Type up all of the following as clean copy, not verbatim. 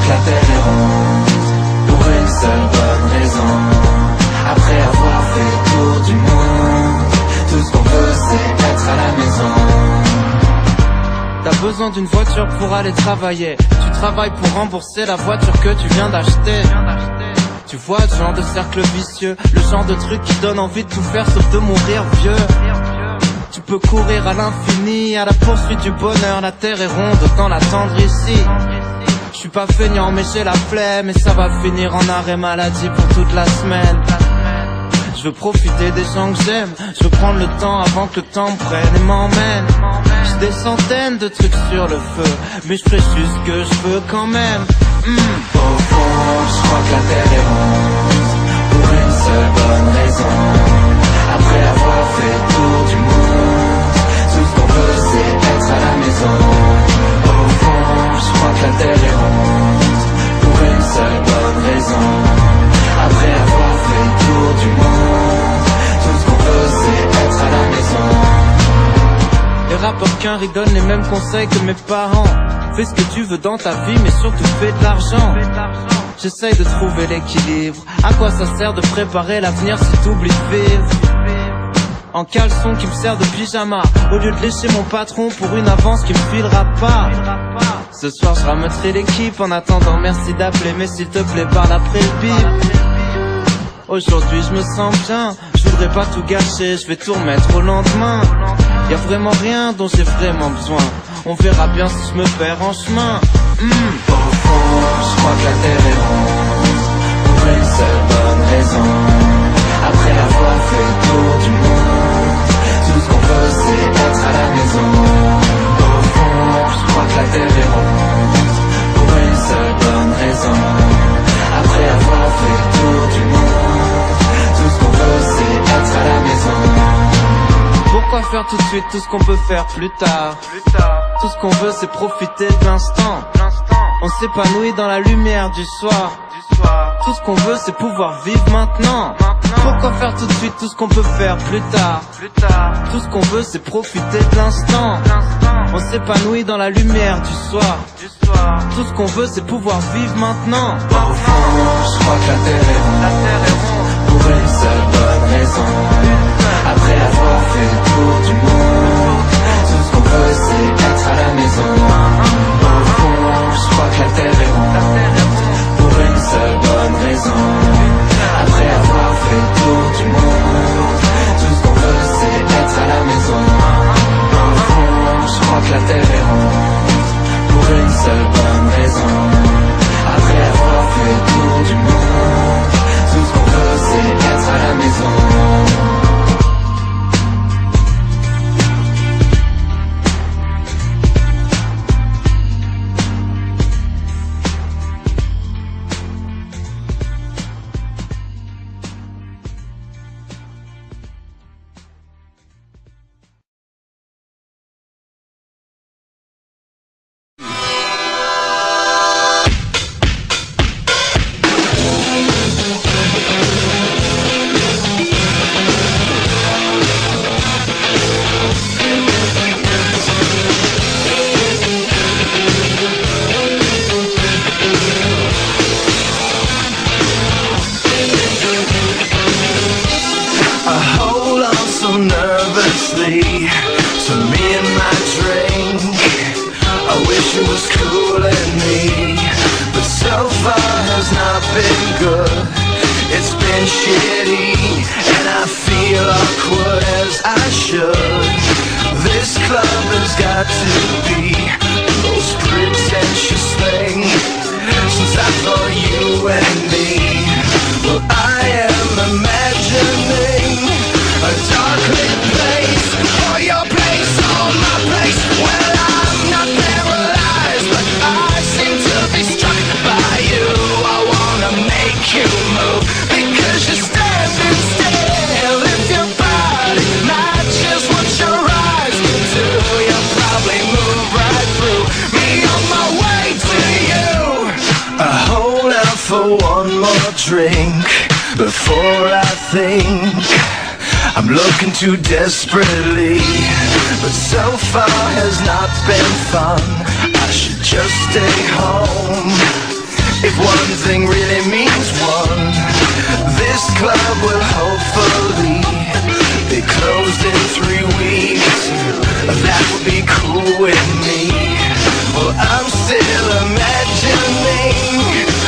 que la terre est ronde, pour une seule bonne raison. Après avoir fait le tour du monde, tout ce qu'on veut c'est être à la maison. T'as besoin d'une voiture pour aller travailler. Tu travailles pour rembourser la voiture que tu viens d'acheter. Tu vois le genre de cercle vicieux, le genre de truc qui donne envie de tout faire sauf de mourir vieux. Tu peux courir à l'infini, à la poursuite du bonheur. La terre est ronde, autant l'attendre ici. Je suis pas feignant mais j'ai la flemme, et ça va finir en arrêt maladie pour toute la semaine. Je veux profiter des gens que j'aime, je veux prendre le temps avant que le temps me prenne et m'emmène. J'ai des centaines de trucs sur le feu, mais je ferai juste ce que je veux quand même. Au fond, je crois que la terre est ronde, pour une seule bonne raison. Après avoir fait le tour du monde, tout ce qu'on veut c'est être à la maison. Au fond, je crois que la terre est ronde, pour une seule bonne raison. Après avoir fait le tour du monde, tout ce qu'on veut c'est être à la maison. Les rappeurs qu'un donnent les mêmes conseils que mes parents. Fais ce que tu veux dans ta vie, mais surtout fais de l'argent. J'essaye de trouver l'équilibre. À quoi ça sert de préparer l'avenir si t'oublies de vivre? En caleçon qui me sert de pyjama, au lieu de lécher mon patron pour une avance qui me filera pas. Ce soir je ramènerai l'équipe, en attendant merci d'appeler, mais s'il te plaît parle après le bip. Aujourd'hui je me sens bien, je voudrais pas tout gâcher, je vais tout remettre au lendemain. Y'a vraiment rien dont j'ai vraiment besoin, on verra bien si je me perds en chemin. Au fond, je crois que la terre est ronde, pour une seule bonne raison. Après avoir fait le tour du monde, tout ce qu'on veut c'est être à la maison. Au fond, je crois que la terre est ronde, pour une seule bonne raison. Après avoir fait le tour du monde, tout ce qu'on veut c'est être à la maison. Pourquoi faire tout de suite tout ce qu'on peut faire plus tard? Tout ce qu'on veut c'est profiter de l'instant. On s'épanouit dans la lumière du soir. Tout ce qu'on veut c'est pouvoir vivre maintenant. Pourquoi faire tout de suite tout ce qu'on peut faire plus tard? Tout ce qu'on veut c'est profiter de l'instant. On s'épanouit dans la lumière du soir. Tout ce qu'on veut c'est pouvoir vivre maintenant. Au fond, je crois que la terre est ronde, pour une seule bonne raison. Après avoir fait le tour du monde, tout ce qu'on veut c'est être à la maison. Au fond, je crois que la terre est ronde, pour une seule bonne raison. Après avoir fait le tour du monde, tout ce qu'on veut c'est être à la maison. Au fond, je crois que la terre est ronde, pour une seule bonne raison. Après avoir fait le tour du monde, tout ce qu'on veut c'est être à la maison. Before I think I'm looking too desperately, but so far has not been fun. I should just stay home. If one thing really means one, this club will hopefully be closed in 3 weeks. That would be cool with me. Well, I'm still imagining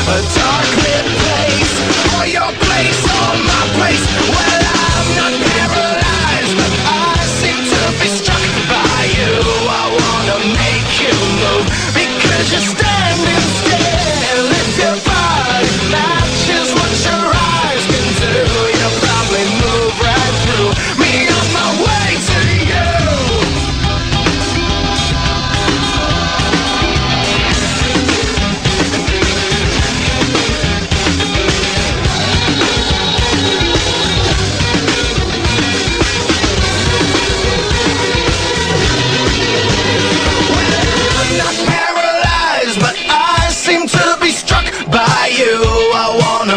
a dark lit place, or your place, or my place. Well, I'm not paralyzed, but I seem to be struck by you. I wanna make you move, because you're standing still. If your body matches what your eyes can do, you'll probably move right through me on my way to you.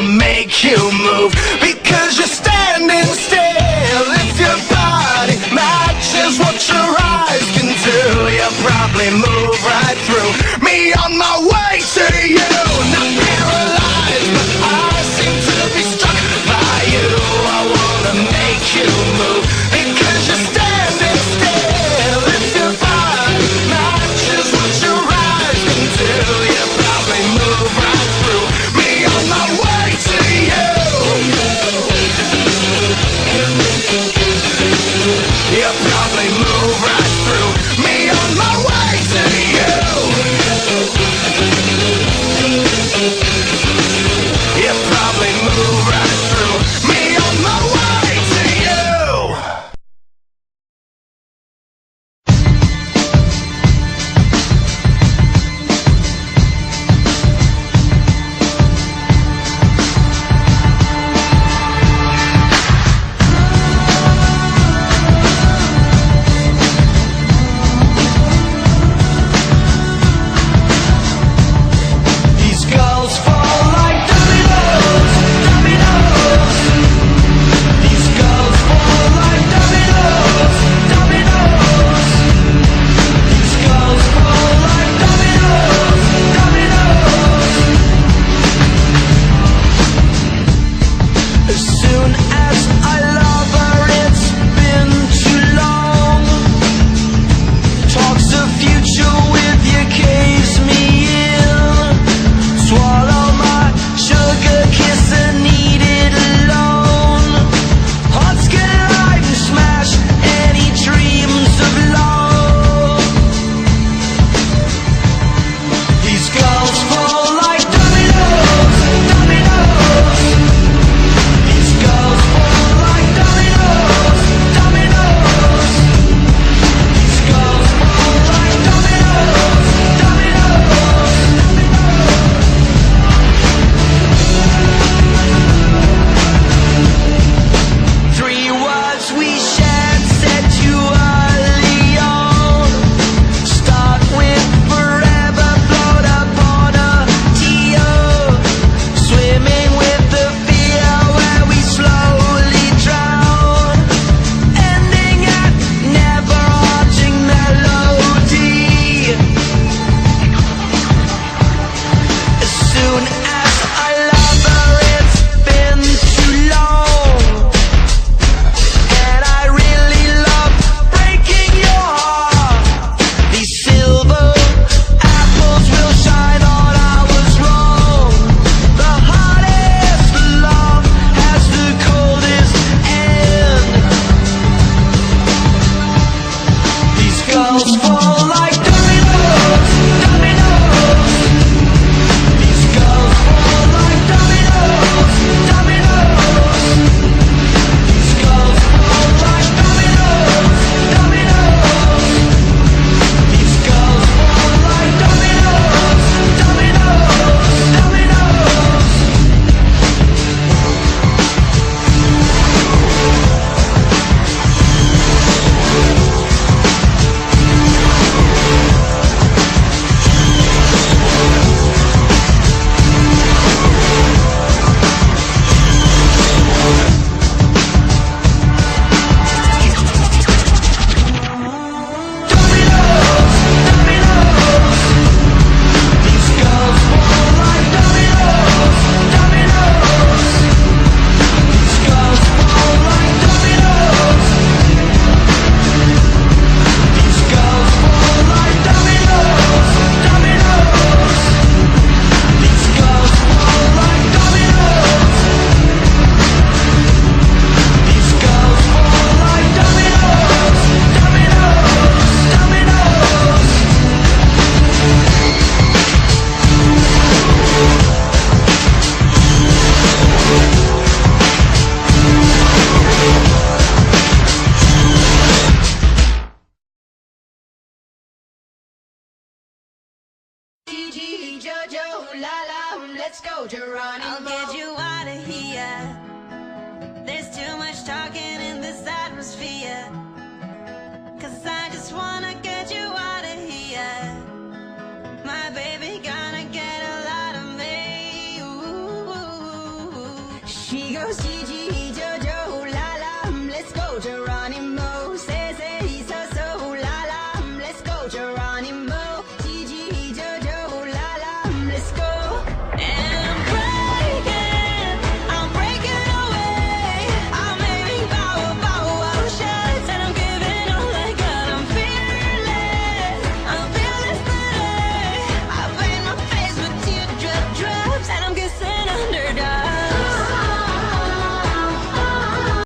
Make you move, because you're standing still. If your body matches what your eyes can do, you'll probably move right through me on my